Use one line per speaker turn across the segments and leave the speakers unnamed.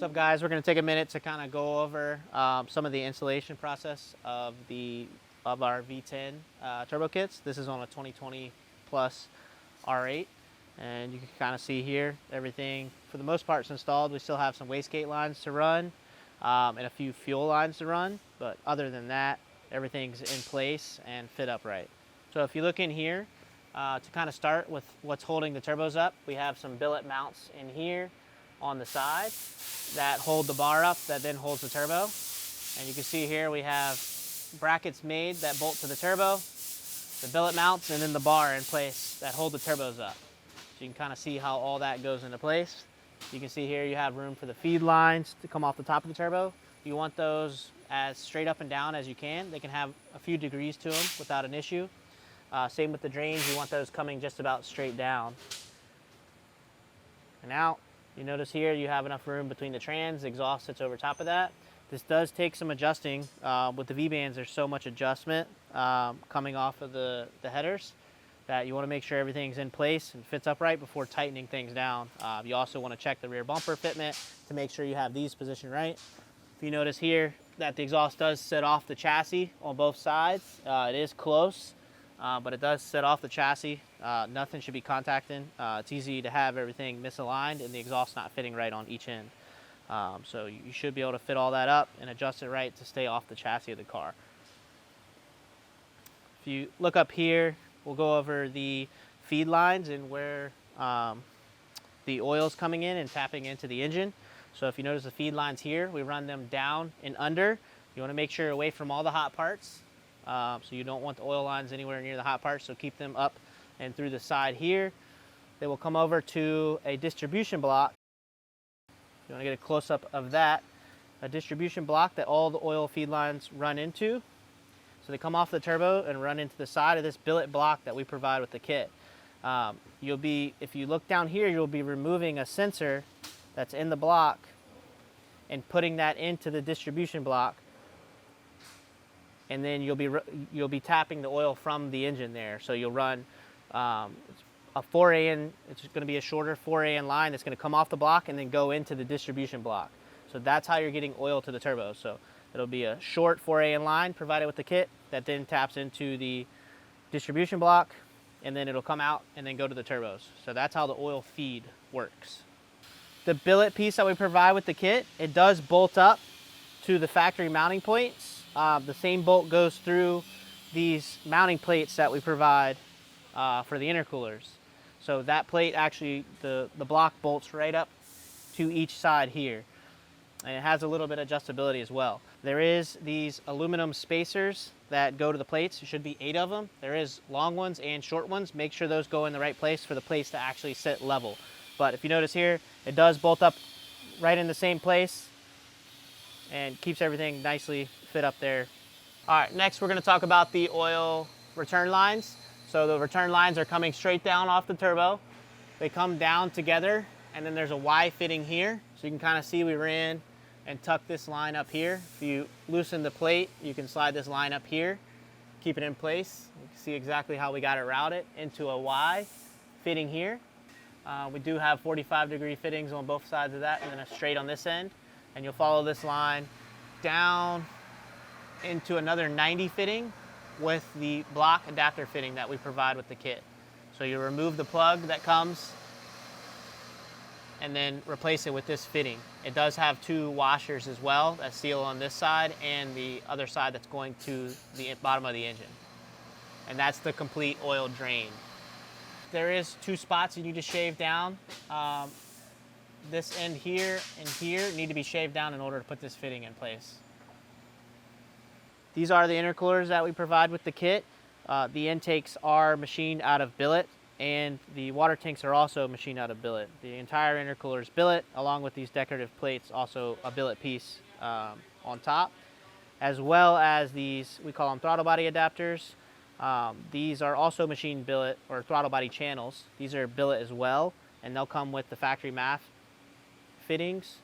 What's up, guys? We're going to take a minute to kind of go over some of the installation process of our V10 turbo kits. This is on a 2020 plus R8, and you can kind of see here everything for the most part is installed. We still have some wastegate lines to run and a few fuel lines to run, but other than that, everything's in place and fit up right. So if you look in here, to kind of start with what's holding the turbos up, we have some billet mounts in here on the side that hold the bar up, that then holds the turbo. And you can see here we have brackets made that bolt to the turbo, the billet mounts, and then the bar in place that hold the turbos up. So you can kind of see how all that goes into place. You can see here you have room for the feed lines to come off the top of the turbo. You want those as straight up and down as you can. They can have a few degrees to them without an issue. Same with the drains, you want those coming just about straight down and out. You notice here you have enough room between the trans, the exhaust sits over top of that. This does take some adjusting. With the V-bands, there's so much adjustment coming off of the headers that you want to make sure everything's in place and fits upright before tightening things down. You also want to check the rear bumper fitment to make sure you have these positioned right. If you notice here that the exhaust does sit off the chassis on both sides, it is close. But it does set off the chassis. Nothing should be contacting. It's easy to have everything misaligned and the exhaust not fitting right on each end. So you should be able to fit all that up and adjust it right to stay off the chassis of the car. If you look up here, we'll go over the feed lines and where the oil's coming in and tapping into the engine. So if you notice the feed lines here, we run them down and under. You want to make sure you're away from all the hot parts. So you don't want the oil lines anywhere near the hot parts, so keep them up and through the side here. They will come over to a distribution block. You want to get a close-up of that. A distribution block that all the oil feed lines run into. So they come off the turbo and run into the side of this billet block that we provide with the kit. If you look down here, you'll be removing a sensor that's in the block and putting that into the distribution block. And then you'll be tapping the oil from the engine there. So you'll run a 4AN, it's going to be a shorter 4AN line that's going to come off the block and then go into the distribution block. So that's how you're getting oil to the turbo. So it'll be a short 4AN line provided with the kit that then taps into the distribution block, and then it'll come out and then go to the turbos. So that's how the oil feed works. The billet piece that we provide with the kit, it does bolt up to the factory mounting points. The same bolt goes through these mounting plates that we provide for the intercoolers. So that plate actually, the block bolts right up to each side here. And it has a little bit of adjustability as well. There is these aluminum spacers that go to the plates. There should be 8 of them. There is long ones and short ones. Make sure those go in the right place for the plates to actually sit level. But if you notice here, it does bolt up right in the same place and keeps everything nicely fit up there. All right, next we're going to talk about the oil return lines. So the return lines are coming straight down off the turbo. They come down together, and then there's a Y fitting here. So you can kind of see we ran and tucked this line up here. If you loosen the plate, you can slide this line up here, keep it in place. You can see exactly how we got it routed into a Y fitting here. We do have 45-degree fittings on both sides of that, and then a straight on this end. And you'll follow this line down into another 90 fitting with the block adapter fitting that we provide with the kit. So you remove the plug that comes and then replace it with this fitting. It does have 2 washers as well that seal on this side and the other side that's going to the bottom of the engine. And that's the complete oil drain. There is 2 spots you need to shave down. This end here and here need to be shaved down in order to put this fitting in place. These are the intercoolers that we provide with the kit. The intakes are machined out of billet, and the water tanks are also machined out of billet. The entire intercooler is billet, along with these decorative plates, also a billet piece on top, as well as these, we call them throttle body adapters. These are also machined billet, or throttle body channels. These are billet as well, and they'll come with the factory MAF fittings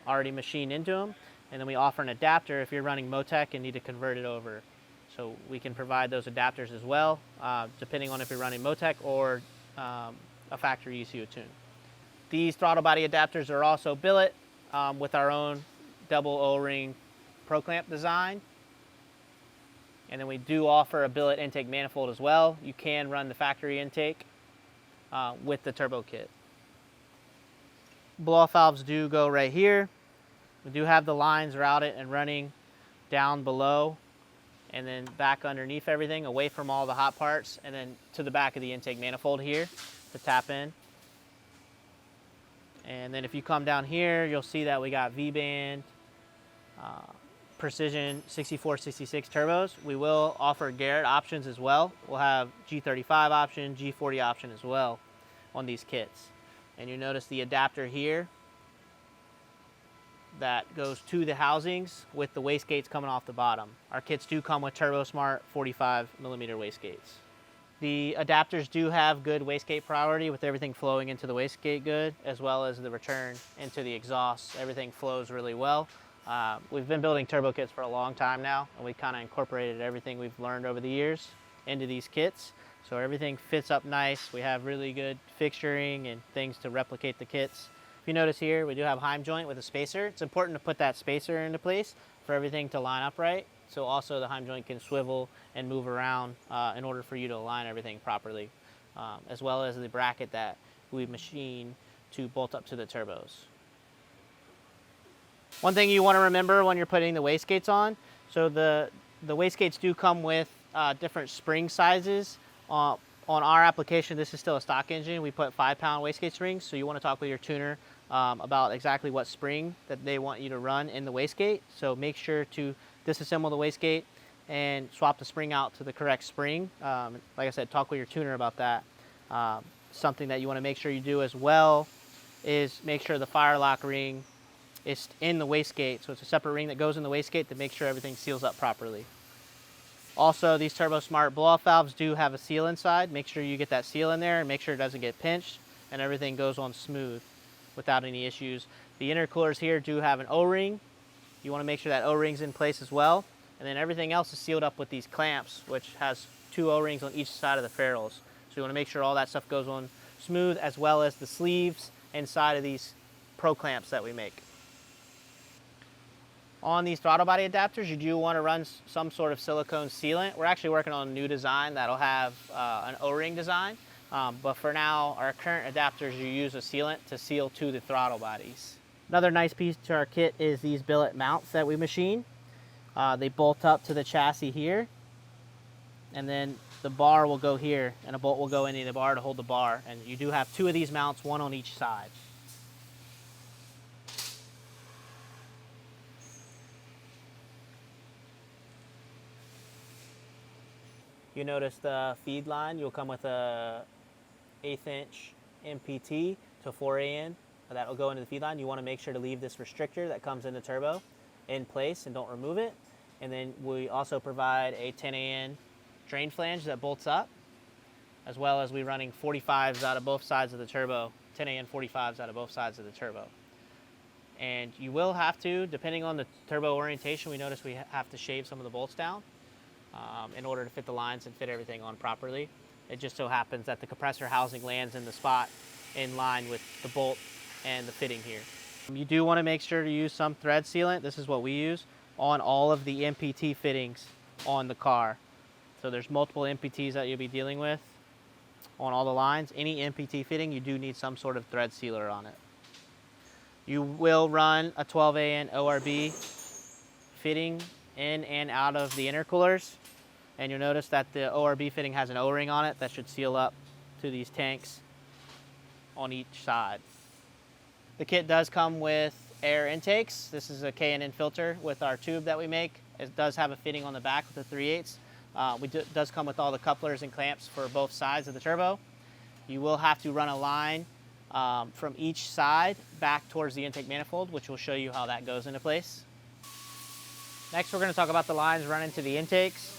already machined into them. And then we offer an adapter if you're running Motec and need to convert it over. So we can provide those adapters as well, depending on if you're running Motec or a factory ECU tune. These throttle body adapters are also billet, with our own double O-ring pro clamp design. And then we do offer a billet intake manifold as well. You can run the factory intake with the turbo kit. Blow-off valves do go right here. We do have the lines routed and running down below and then back underneath everything, away from all the hot parts, and then to the back of the intake manifold here to tap in. And then if you come down here, you'll see that we got V-band, Precision 6466 turbos. We will offer Garrett options as well. We'll have G35 option, G40 option as well on these kits. And you notice the adapter here that goes to the housings with the wastegates coming off the bottom. Our kits do come with Turbo Smart 45mm wastegates. The adapters do have good wastegate priority with everything flowing into the wastegate good, as well as the return into the exhaust. Everything flows really well. We've been building turbo kits for a long time now, and we kind of incorporated everything we've learned over the years into these kits. So everything fits up nice. We have really good fixturing and things to replicate the kits. If you notice here, we do have Heim joint with a spacer. It's important to put that spacer into place for everything to line up right. So also the Heim joint can swivel and move around in order for you to align everything properly, as well as the bracket that we machine to bolt up to the turbos. One thing you want to remember when you're putting the wastegates on, so the wastegates do come with different spring sizes. On our application, this is still a stock engine. We put 5-pound wastegate springs, so you want to talk with your tuner about exactly what spring that they want you to run in the wastegate. So make sure to disassemble the wastegate and swap the spring out to the correct spring. Like I said, talk with your tuner about that. Something that you want to make sure you do as well is make sure the fire lock ring is in the wastegate. So it's a separate ring that goes in the wastegate to make sure everything seals up properly. Also, these Turbo Smart blow-off valves do have a seal inside. Make sure you get that seal in there and make sure it doesn't get pinched and everything goes on smooth without any issues. The intercoolers here do have an O-ring. You want to make sure that O-ring's in place as well. And then everything else is sealed up with these clamps, which has 2 O-rings on each side of the ferrules. So you want to make sure all that stuff goes on smooth, as well as the sleeves inside of these pro clamps that we make. On these throttle body adapters, you do want to run some sort of silicone sealant. We're actually working on a new design that'll have an O-ring design. But for now, our current adapters, you use a sealant to seal to the throttle bodies. Another nice piece to our kit is these billet mounts that we machine. They bolt up to the chassis here, and then the bar will go here, and a bolt will go into the bar to hold the bar. And you do have 2 of these mounts, 1 on each side. You notice the feed line, you'll come with a 1/8 inch MPT to 4AN. That will go into the feed line. You want to make sure to leave this restrictor that comes in the turbo in place and don't remove it. And then we also provide a 10AN drain flange that bolts up, as well as we running 45s out of both sides of the turbo, 10AN 45s out of both sides of the turbo. And you will have to, depending on the turbo orientation, we notice we have to shave some of the bolts down in order to fit the lines and fit everything on properly. It just so happens that the compressor housing lands in the spot in line with the bolt and the fitting here. You do want to make sure to use some thread sealant. This is what we use on all of the MPT fittings on the car. So there's multiple MPTs that you'll be dealing with on all the lines. Any MPT fitting, you do need some sort of thread sealer on it. You will run a 12AN ORB fitting in and out of the intercoolers. And you'll notice that the ORB fitting has an O-ring on it that should seal up to these tanks on each side. The kit does come with air intakes. This is a K&N filter with our tube that we make. It does have a fitting on the back with the 3/8. It does come with all the couplers and clamps for both sides of the turbo. You will have to run a line from each side back towards the intake manifold, which will show you how that goes into place. Next, we're going to talk about the lines running to the intakes.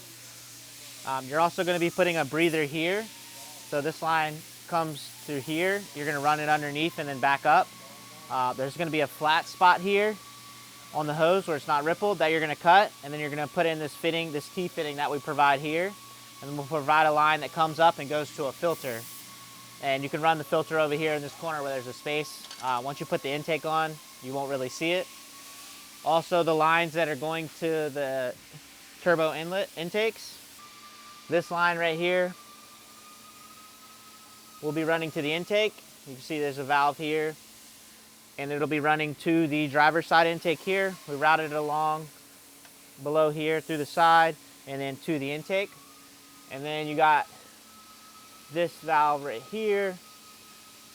You're also going to be putting a breather here. So this line comes through here. You're going to run it underneath and then back up. There's going to be a flat spot here on the hose where it's not rippled that you're going to cut, and then you're going to put in this fitting, this T-fitting that we provide here, and then we'll provide a line that comes up and goes to a filter. And you can run the filter over here in this corner where there's a space. Once you put the intake on, you won't really see it. Also, the lines that are going to the turbo inlet intakes. This line right here will be running to the intake. You can see there's a valve here, and it'll be running to the driver's side intake here. We routed it along below here through the side and then to the intake. And then you got this valve right here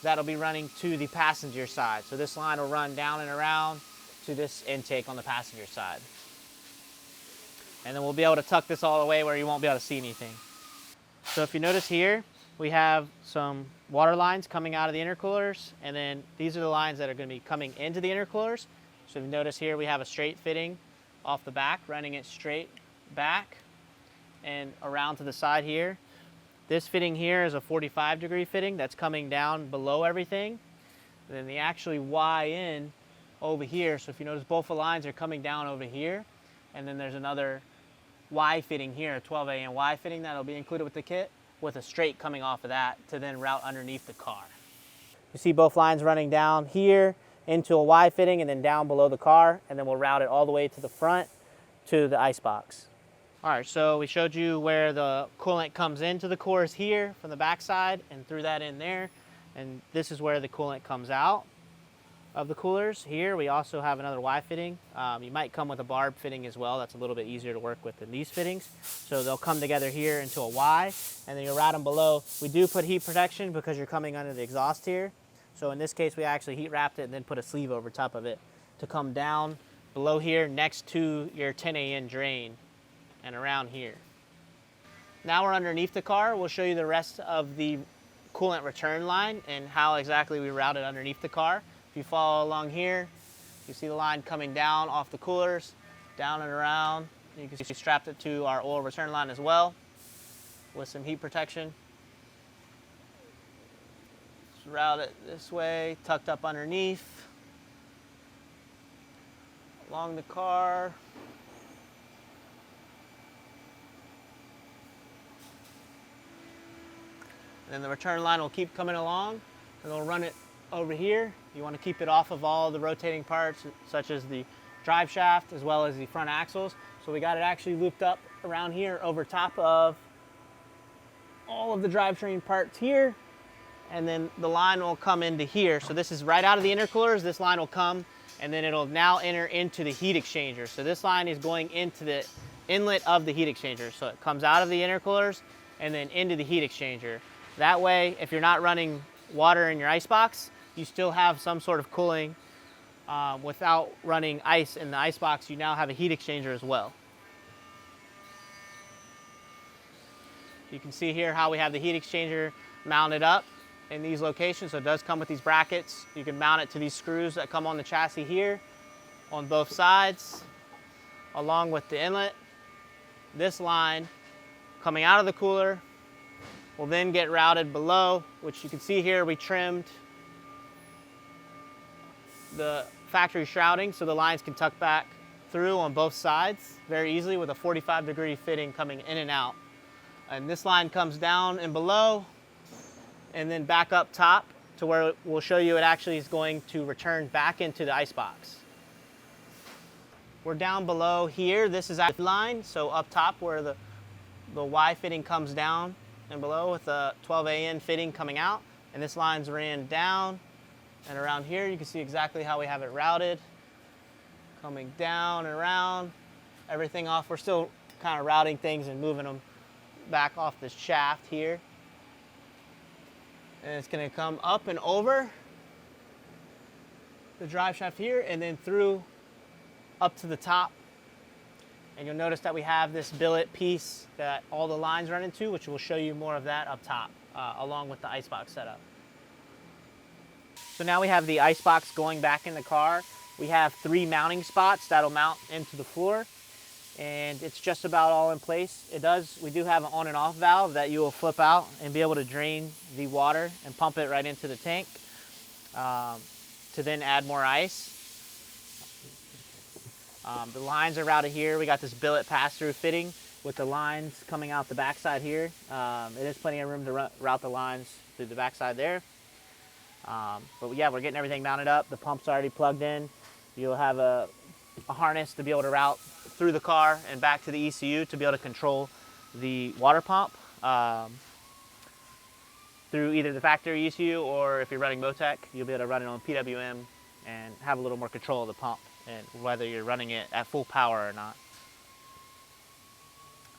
that'll be running to the passenger side. So this line will run down and around to this intake on the passenger side. And then we'll be able to tuck this all the way where you won't be able to see anything. So if you notice here, we have some water lines coming out of the intercoolers, and then these are the lines that are going to be coming into the intercoolers. So if you notice here, we have a straight fitting off the back, running it straight back and around to the side here. This fitting here is a 45-degree fitting that's coming down below everything. And then the actually Y in over here, so if you notice both the lines are coming down over here, and then there's another Y fitting here, a 12A and Y fitting that'll be included with the kit, with a straight coming off of that to then route underneath the car. You see both lines running down here into a Y fitting and then down below the car, and then we'll route it all the way to the front to the ice box. All right, so we showed you where the coolant comes into the cores here from the backside and threw that in there, and this is where the coolant comes out of the coolers. Here we also have another Y fitting. You might come with a barb fitting as well. That's a little bit easier to work with than these fittings. So they'll come together here into a Y, and then you'll route them below. We do put heat protection because you're coming under the exhaust here. So in this case, we actually heat wrapped it and then put a sleeve over top of it to come down below here next to your 10AN drain and around here. Now we're underneath the car. We'll show you the rest of the coolant return line and how exactly we route it underneath the car. If you follow along here, you see the line coming down off the coolers, down and around. You can see we strapped it to our oil return line as well with some heat protection. Just route it this way, tucked up underneath, along the car. And then the return line will keep coming along, and they'll run it over here. You want to keep it off of all the rotating parts, such as the drive shaft as well as the front axles. So we got it actually looped up around here over top of all of the drivetrain parts here, and then the line will come into here. So this is right out of the intercoolers. This line will come, and then it'll now enter into the heat exchanger. So this line is going into the inlet of the heat exchanger. So it comes out of the intercoolers and then into the heat exchanger. That way, if you're not running water in your ice box, you still have some sort of cooling without running ice in the ice box. You now have a heat exchanger as well. You can see here how we have the heat exchanger mounted up in these locations. So it does come with these brackets. You can mount it to these screws that come on the chassis here on both sides, along with the inlet. This line coming out of the cooler will then get routed below, which you can see here we trimmed the factory shrouding so the lines can tuck back through on both sides very easily with a 45-degree fitting coming in and out. And this line comes down and below and then back up top to where we'll show you it actually is going to return back into the ice box. We're down below here. This is our line, so up top where the Y fitting comes down and below with the 12AN fitting coming out, and this line's ran down and around here. You can see exactly how we have it routed, coming down and around, everything off. We're still kind of routing things and moving them back off this shaft here, and it's going to come up and over the drive shaft here and then through up to the top. And you'll notice that we have this billet piece that all the lines run into, which will show you more of that up top, along with the icebox setup. So now we have the icebox going back in the car. We have 3 mounting spots that'll mount into the floor, and it's just about all in place. We do have an on and off valve that you will flip out and be able to drain the water and pump it right into the tank to then add more ice. The lines are routed here. We got this billet pass-through fitting with the lines coming out the backside here. It is plenty of room to route the lines through the backside there. But yeah, we're getting everything mounted up. The pump's already plugged in. You'll have a harness to be able to route through the car and back to the ECU to be able to control the water pump through either the factory ECU, or if you're running Motec, you'll be able to run it on PWM and have a little more control of the pump and whether you're running it at full power or not.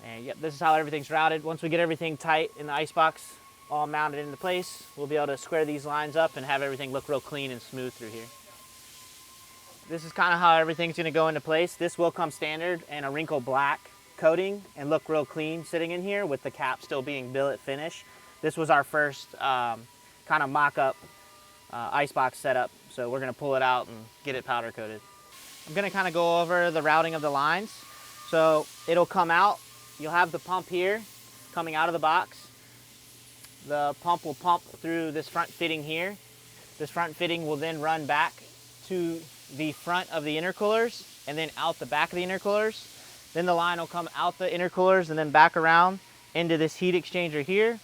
And yep, this is how everything's routed. Once we get everything tight in the icebox, all mounted into place, we'll be able to square these lines up and have everything look real clean and smooth through here. This is kind of how everything's going to go into place. This will come standard in a wrinkle black coating and look real clean sitting in here with the cap still being billet finish. This was our first kind of mock-up icebox setup, so we're going to pull it out and get it powder coated. I'm going to kind of go over the routing of the lines. So it'll come out. You'll have the pump here coming out of the box. The pump will pump through this front fitting here. This front fitting will then run back to the front of the intercoolers and then out the back of the intercoolers. Then the line will come out the intercoolers and then back around into this heat exchanger here.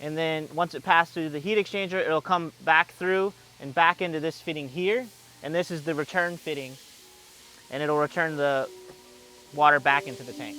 And then once it passes through the heat exchanger, it'll come back through and back into this fitting here. And this is the return fitting. And it'll return the water back into the tank.